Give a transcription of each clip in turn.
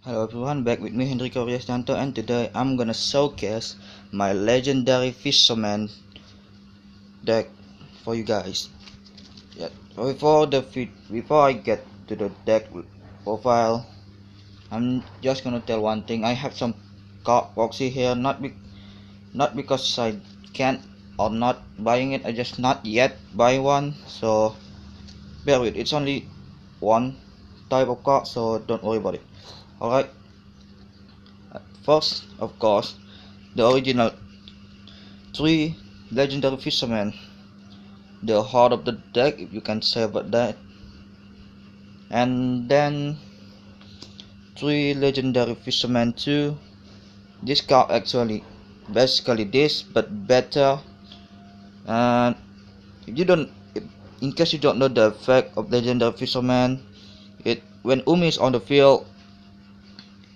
Hello everyone, back with me Henrico Riasdanto, and today I'm gonna showcase my legendary fisherman deck for you guys. Yeah, before I get to the deck profile, I'm just gonna tell one thing. I have some card proxy here, not because I can't or not buying it. I just not yet buy one, so bear with. It's only one type of card, so don't worry about it. Alright. First, of course, the original 3 legendary fishermen, the heart of the deck, if you can say about that. And then 3 legendary fishermen 2. This card actually basically this but better. And if you don't if, in case you don't know the effect of legendary fisherman, it when Umi is on the field,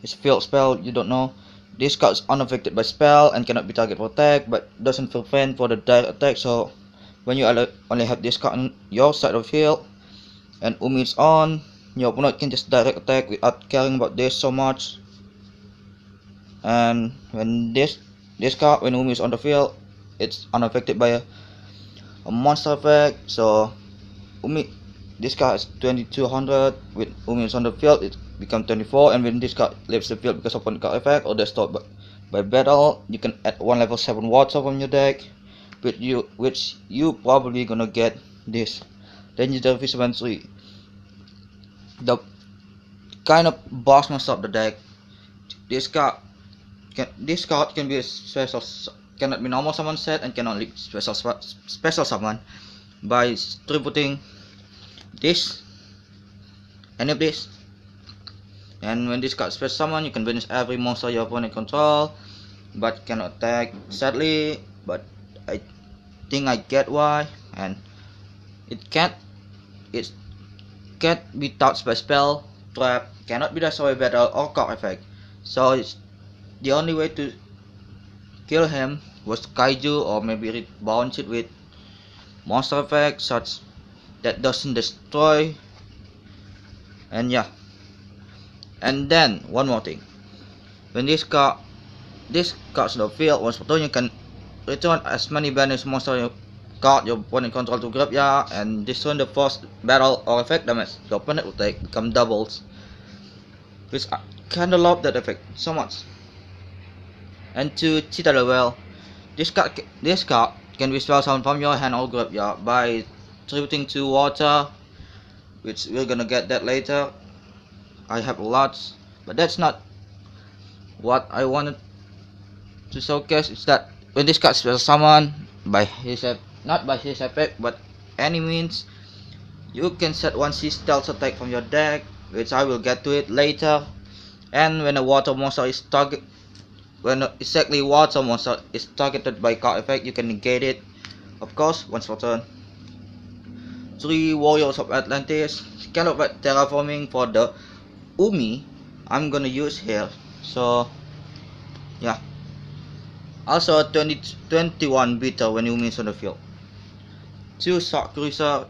his field spell, you don't know, this card is unaffected by spell and cannot be target for attack, but doesn't prevent for the direct attack. So when you only have this card on your side of the field and Umi is on, your opponent can just direct attack without caring about this so much. And when this card, when Umi is on the field, it's unaffected by a monster effect. So Umi, this card is 2200. With Umi is on the field, it becomes 24. And when this card leaves the field because of one card effect or destroyed by battle, you can add 1 level 7 water from your deck, which you probably gonna get this legendary fisherman 3. The kind of boss monster of the deck. This card can be a special, cannot be normal summon set, and can only special summon by distributing this, any of this. And when this card special summon, you can banish every monster your opponent control, but cannot attack, sadly. But I think I get why. And it can't be touched by spell, trap, cannot be destroyed by battle or card effect. So the only way to kill him was kaiju, or maybe bounce it with monster effect such that doesn't destroy. And yeah, and then one more thing, when this card's on the field, once per turn you can return as many banished monster card your opponent control to graveyard, and this turn the first battle or effect damage your opponent will take become doubles, which I kinda love that effect so much. And to Citadel well, this card can be spell summoned from your hand or graveyard by tributing 2 water, which we're gonna get that later. I have lots, but that's not what I wanted to showcase. Is that when this card spell summon by his not by his effect but any means, you can set 1 C stealth attack from your deck, which I will get to it later. And when a water monster is targeted by card effect, you can negate it, of course, once per turn. 3 Warriors of Atlantis, kind of like terraforming for the Umi I'm gonna use here. So yeah, also 21 bitter when Umi is on the field. 2 Shark Cruiser,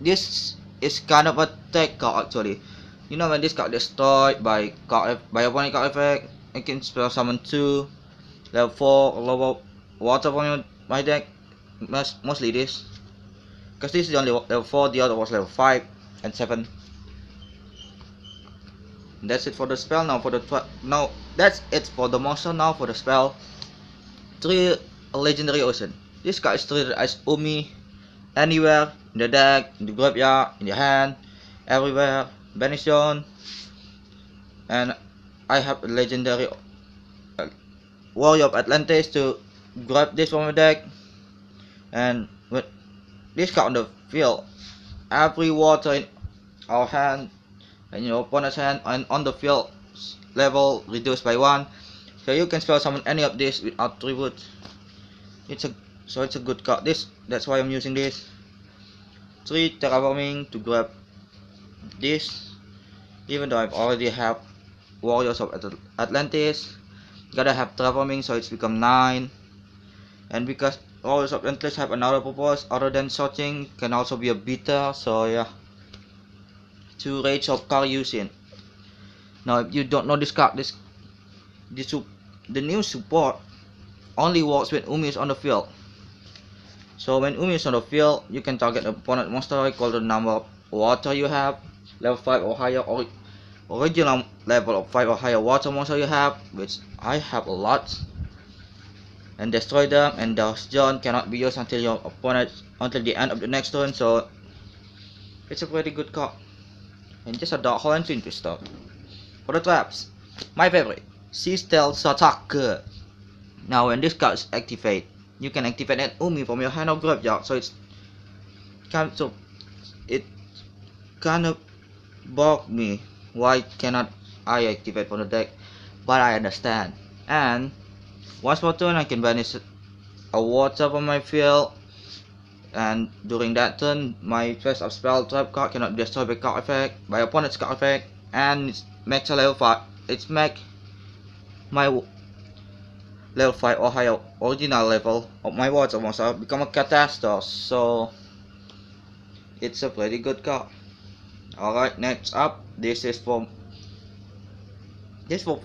this is kind of a tech card actually. You know, when this card destroyed by opponent card effect, I can spell summon 2 level 4 lower water from my deck, mostly this, because this is only level 4, the other was level 5 and 7. That's it for the spell. Now for the that's it for the monster. Now for the spell. 3 Legendary Ocean. This card is treated as Umi anywhere in the deck, in the graveyard, in your hand, everywhere, banish zone. And I have a legendary Warrior of Atlantis to grab this from my deck. And with this card on the field, every water in our hand and your opponent's hand and on the field level reduced by 1, so you can spell summon any of this without tribute. It's a good card. That's why I'm using this. 3 terraforming to grab this, even though I've already have Warriors of Atlantis, gotta have terraforming, so it's become 9. And because Warriors of Atlantis have another purpose other than sorting, can also be a bitter. So yeah, 2 Rage of Karyusin. Now, if you don't know this card, the new support only works when Umi is on the field. So when Umi is on the field, you can target opponent monster equal to the number of water you have, level 5 or higher, or original level of 5 or higher water monster you have, which I have a lot, and destroy them, and the zone cannot be used until your opponent until the end of the next turn. So it's a pretty good card, and just a dark hole and twin twister. For the traps, my favorite, Sea Stealth Attacker. Now when this card is activated, you can activate an Umi from your hand or graveyard. So it kind of bugged me. Why cannot I activate from the deck? But I understand. And once per turn, I can banish a water from my field, and during that turn, my face of spell trap card cannot be destroyed by card effect, by opponent's card effect, and it makes a level 5. It's make my level 5 or higher original level of my water monster become a catastrophe. So it's a pretty good card. Alright, next up, this is for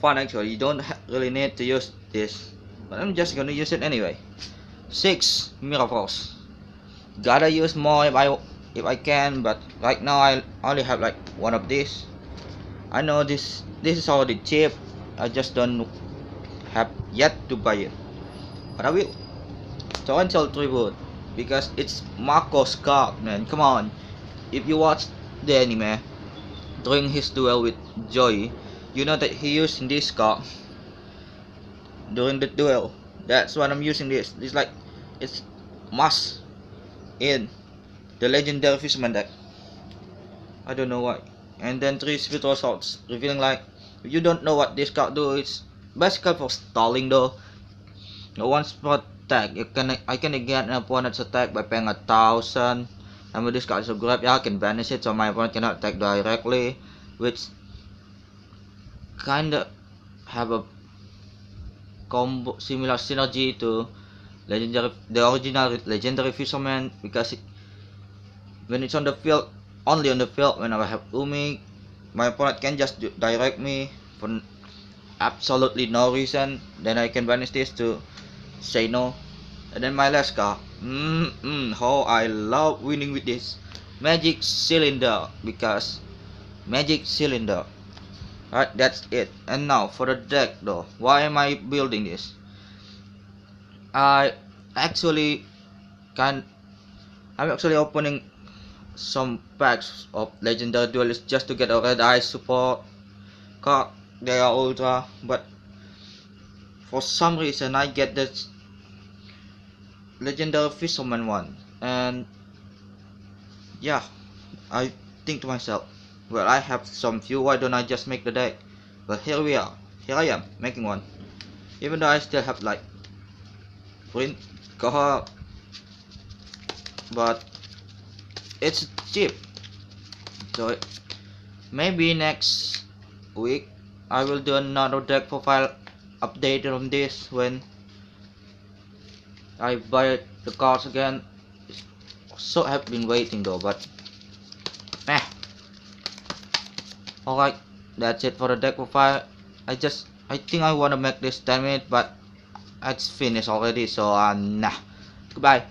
fun actually. You don't really need to use this, but I'm just gonna use it anyway. 6 miracles. Gotta use more if I can, but right now I only have like one of these. I know this is already cheap. I just don't have yet to buy it, but I will. Torrential Tribute, because it's Marco's card, man. Come on, if you watch the anime, during his duel with Joy, you know that he used this card during the duel. That's why I'm using this. It's like it's must in the legendary fisherman deck. I don't know why. And then 3 spiritual swords, revealing like if you don't know what this card do, it's basically for stalling though. One spot attack, I can get an opponent's attack by paying 1,000. And with this card is a graveyard, I can banish it so my opponent cannot attack directly, which kinda have a combo similar synergy to the original legendary fisherman, because when it's on the field, only on the field, whenever I have Umi, my opponent can just direct me for absolutely no reason. Then I can banish this to say no. And then my last card, how I love winning with this, Magic Cylinder, because Magic Cylinder. Right, that's it. And now for the deck though, why am I building this? I'm actually opening some packs of legendary duelists just to get a red eye support card. They are ultra, but for some reason I get this legendary fisherman one, and yeah, I think to myself, well, I have some few, why don't I just make the deck? But here I am making one, even though I still have like print cohort, but it's cheap. So maybe next week I will do another deck profile update on this when I buy the cards again. So I've been waiting though, but alright, that's it for the deck profile. I think I wanna make this 10 minutes, but it's finished already, so nah. Goodbye.